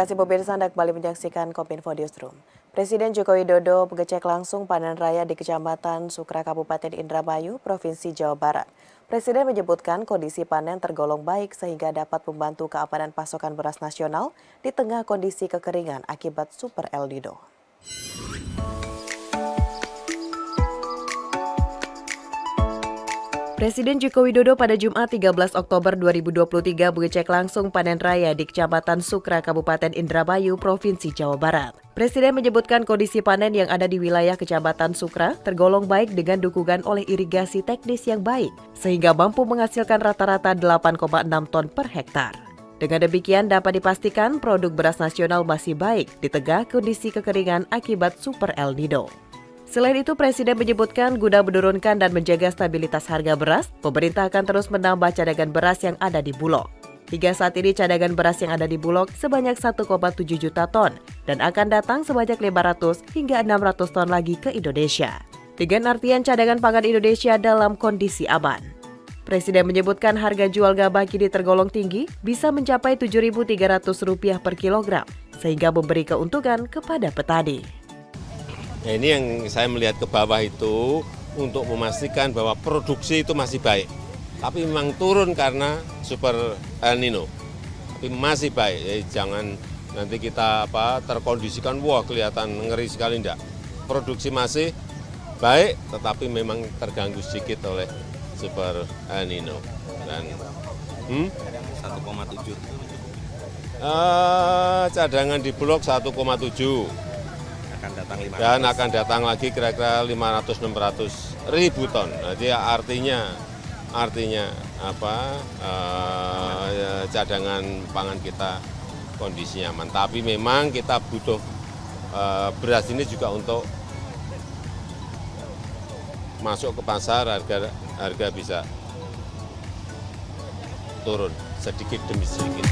kasih pemirsa, Anda kembali menyaksikan Kominfo Newsroom. Presiden Joko Widodo mengecek langsung panen raya di Kecamatan Sukra, Kabupaten Indramayu, Provinsi Jawa Barat. Presiden menyebutkan kondisi panen tergolong baik sehingga dapat membantu keamanan pasokan beras nasional di tengah kondisi kekeringan akibat Super El Nino. Presiden Joko Widodo pada Jumat 13 Oktober 2023 mengecek langsung panen raya di Kecamatan Sukra, Kabupaten Indramayu, Provinsi Jawa Barat. Presiden menyebutkan kondisi panen yang ada di wilayah Kecamatan Sukra tergolong baik dengan dukungan oleh irigasi teknis yang baik, sehingga mampu menghasilkan rata-rata 8,6 ton per hektar. Dengan demikian dapat dipastikan produk beras nasional masih baik di tengah kondisi kekeringan akibat Super El Nino. Selain itu, Presiden menyebutkan guna menurunkan dan menjaga stabilitas harga beras, pemerintah akan terus menambah cadangan beras yang ada di Bulog. Hingga saat ini cadangan beras yang ada di Bulog sebanyak 1,7 juta ton dan akan datang sebanyak 500 hingga 600 ton lagi ke Indonesia. Dengan artian cadangan pangan Indonesia dalam kondisi aman. Presiden menyebutkan harga jual gabah kini tergolong tinggi, bisa mencapai Rp7.300 per kilogram, sehingga memberi keuntungan kepada petani. Nah, ini yang saya melihat ke bawah itu untuk memastikan bahwa produksi itu masih baik. Tapi memang turun karena Super El Nino. Tapi masih baik, jadi jangan nanti kita terkondisikan, wah kelihatan ngeri sekali, enggak. Produksi masih baik, tetapi memang terganggu sedikit oleh Super El Nino. Dan 1,7. Cadangan di Bulog 1,7. Dan akan datang lagi kira-kira 500-600 ribu ton. Jadi artinya cadangan pangan kita kondisinya aman. Tapi memang kita butuh beras ini juga untuk masuk ke pasar, harga bisa turun sedikit demi sedikit.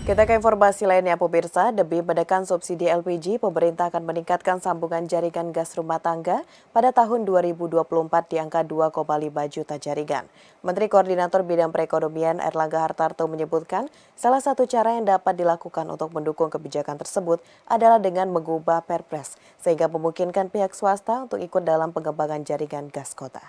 Kita ke informasi lainnya, pemirsa. Demi menekan subsidi LPG, pemerintah akan meningkatkan sambungan jaringan gas rumah tangga pada tahun 2024 di angka 2,5 juta jaringan. Menteri Koordinator Bidang Perekonomian Airlangga Hartarto menyebutkan salah satu cara yang dapat dilakukan untuk mendukung kebijakan tersebut adalah dengan mengubah Perpres, sehingga memungkinkan pihak swasta untuk ikut dalam pengembangan jaringan gas kota.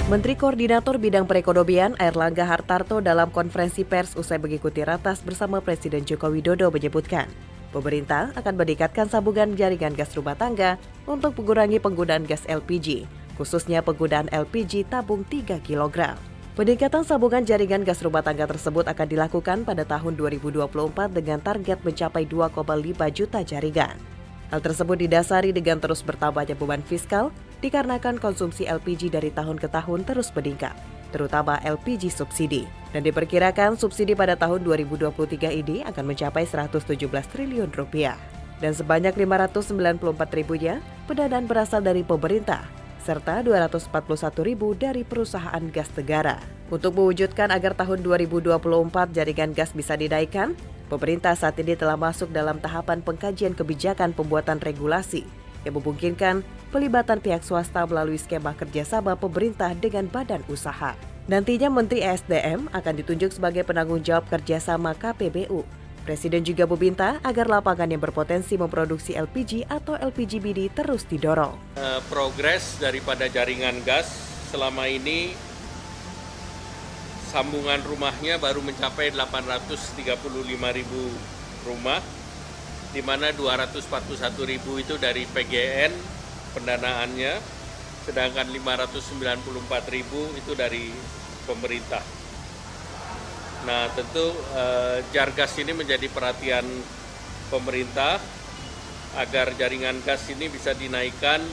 Menteri Koordinator Bidang Perekonomian Airlangga Hartarto dalam konferensi pers usai mengikuti ratas bersama Presiden Joko Widodo menyebutkan, pemerintah akan meningkatkan sambungan jaringan gas rumah tangga untuk mengurangi penggunaan gas LPG, khususnya penggunaan LPG tabung 3 kg. Peningkatan sambungan jaringan gas rumah tangga tersebut akan dilakukan pada tahun 2024 dengan target mencapai 2,5 juta jaringan. Hal tersebut didasari dengan terus bertambahnya beban fiskal dikarenakan konsumsi LPG dari tahun ke tahun terus meningkat, terutama LPG subsidi. Dan diperkirakan subsidi pada tahun 2023 ini akan mencapai 117 triliun rupiah. Dan sebanyak 594 ribunya pendanaan berasal dari pemerintah, serta 241 ribu dari perusahaan gas negara. Untuk mewujudkan agar tahun 2024 jaringan gas bisa dinaikkan, pemerintah saat ini telah masuk dalam tahapan pengkajian kebijakan pembuatan regulasi yang memungkinkan pelibatan pihak swasta melalui skema kerjasama pemerintah dengan badan usaha. Nantinya Menteri ESDM akan ditunjuk sebagai penanggung jawab kerjasama KPBU. Presiden juga meminta agar lapangan yang berpotensi memproduksi LPG atau LPGBD terus didorong. Progres daripada jaringan gas selama ini sambungan rumahnya baru mencapai 835 ribu rumah, di mana 241 ribu itu dari PGN pendanaannya, sedangkan 594 ribu itu dari pemerintah. Nah, tentu Jargas ini menjadi perhatian pemerintah agar jaringan gas ini bisa dinaikkan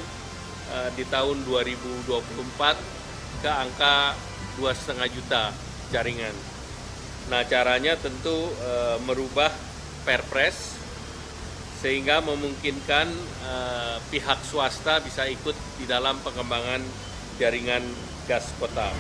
di tahun 2024 ke angka 2,5 juta jaringan. Nah, caranya tentu merubah Perpres sehingga memungkinkan pihak swasta bisa ikut di dalam pengembangan jaringan gas kota.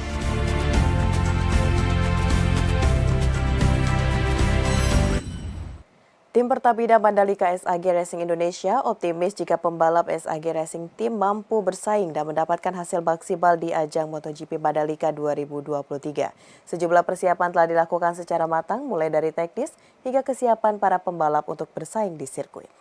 Tim Pertamina Mandalika SAG Racing Indonesia optimis jika pembalap SAG Racing Team mampu bersaing dan mendapatkan hasil maksimal di ajang MotoGP Mandalika 2023. Sejumlah persiapan telah dilakukan secara matang mulai dari teknis hingga kesiapan para pembalap untuk bersaing di sirkuit.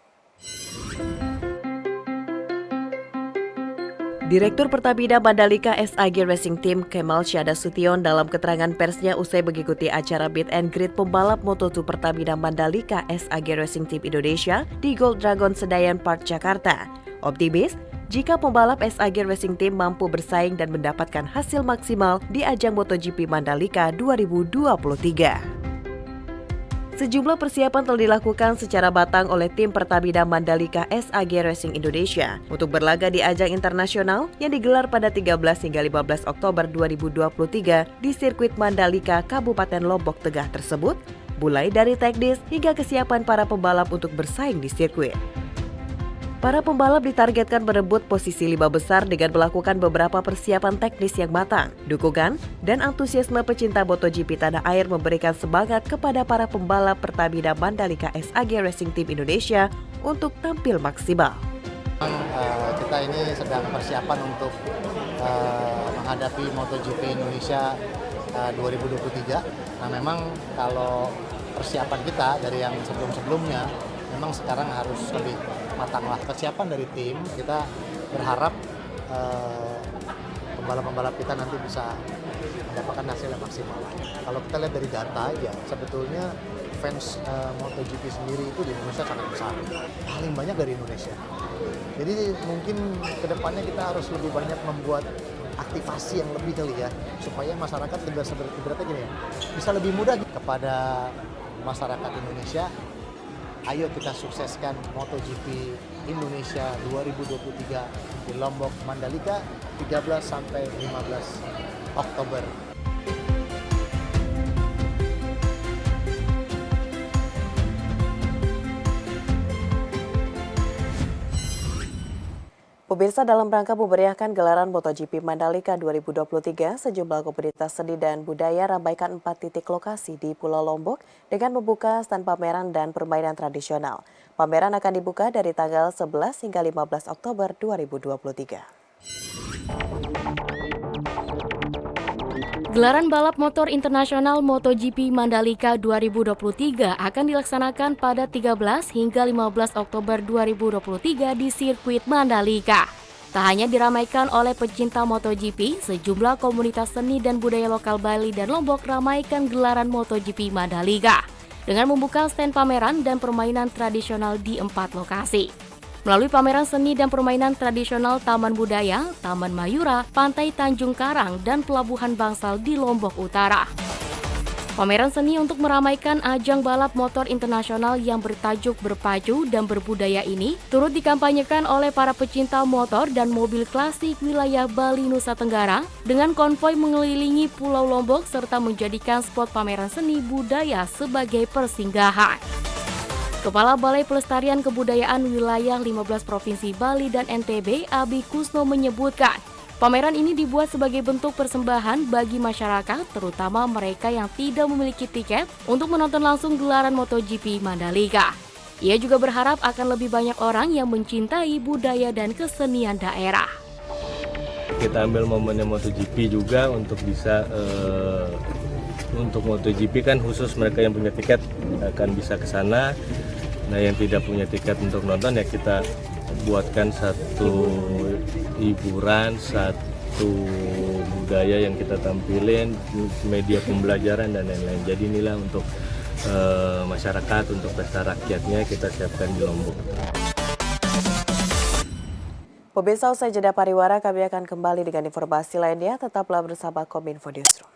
Direktur Pertamina Mandalika SAG Racing Team Kemal Syahda-Sution dalam keterangan persnya usai mengikuti acara Meet and Greet pembalap Moto2 Pertamina Mandalika SAG Racing Team Indonesia di Gold Dragon Senayan Park, Jakarta. Optimis jika pembalap SAG Racing Team mampu bersaing dan mendapatkan hasil maksimal di ajang MotoGP Mandalika 2023. Sejumlah persiapan telah dilakukan secara matang oleh tim Pertamina Mandalika SAG Racing Indonesia untuk berlaga di ajang internasional yang digelar pada 13 hingga 15 Oktober 2023 di sirkuit Mandalika, Kabupaten Lombok Tengah tersebut, mulai dari teknis hingga kesiapan para pembalap untuk bersaing di sirkuit. Para pembalap ditargetkan berebut posisi 5 besar dengan melakukan beberapa persiapan teknis yang matang. Dukungan dan antusiasme pecinta MotoGP tanah air memberikan semangat kepada para pembalap Pertamina Mandalika SAG Racing Team Indonesia untuk tampil maksimal. Kita ini sedang persiapan untuk menghadapi MotoGP Indonesia 2023. Nah, memang kalau persiapan kita dari yang sebelum-sebelumnya, memang sekarang harus lebih matanglah. Persiapan dari tim, kita berharap pembalap-pembalap kita nanti bisa mendapatkan hasil yang maksimal. Kalau kita lihat dari data aja, sebetulnya fans MotoGP sendiri itu di Indonesia sangat besar, paling banyak dari Indonesia. Jadi mungkin kedepannya kita harus lebih banyak membuat aktivasi yang lebih kali ya, supaya masyarakat ibaratnya gini ya, bisa lebih mudah kepada masyarakat Indonesia. Ayo kita sukseskan MotoGP Indonesia 2023 di Lombok, Mandalika 13 sampai 15 Oktober. Pemirsa, dalam rangka memeriahkan gelaran MotoGP Mandalika 2023, sejumlah komunitas seni dan budaya ramaikan 4 titik lokasi di Pulau Lombok dengan membuka stand pameran dan permainan tradisional. Pameran akan dibuka dari tanggal 11 hingga 15 Oktober 2023. Gelaran balap motor internasional MotoGP Mandalika 2023 akan dilaksanakan pada 13 hingga 15 Oktober 2023 di sirkuit Mandalika. Tak hanya diramaikan oleh pecinta MotoGP, sejumlah komunitas seni dan budaya lokal Bali dan Lombok ramaikan gelaran MotoGP Mandalika dengan membuka stand pameran dan permainan tradisional di 4 lokasi. Melalui pameran seni dan permainan tradisional Taman Budaya, Taman Mayura, Pantai Tanjung Karang, dan Pelabuhan Bangsal di Lombok Utara. Pameran seni untuk meramaikan ajang balap motor internasional yang bertajuk Berpacu dan Berbudaya ini turut dikampanyekan oleh para pecinta motor dan mobil klasik wilayah Bali, Nusa Tenggara dengan konvoi mengelilingi Pulau Lombok serta menjadikan spot pameran seni budaya sebagai persinggahan. Kepala Balai Pelestarian Kebudayaan Wilayah 15 Provinsi Bali dan NTB, Abi Kusno menyebutkan, pameran ini dibuat sebagai bentuk persembahan bagi masyarakat, terutama mereka yang tidak memiliki tiket untuk menonton langsung gelaran MotoGP Mandalika. Ia juga berharap akan lebih banyak orang yang mencintai budaya dan kesenian daerah. Kita ambil momennya MotoGP juga untuk bisa untuk MotoGP kan khusus mereka yang punya tiket akan bisa ke sana. Nah, yang tidak punya tiket untuk nonton ya kita buatkan satu hiburan, satu budaya yang kita tampilin, media pembelajaran dan lain-lain. Jadi inilah untuk masyarakat, untuk pesta rakyatnya kita siapkan di Lombok. Pemirsa, usai jeda pariwara, kami akan kembali dengan informasi lainnya. Tetaplah bersama Kominfo Newsroom.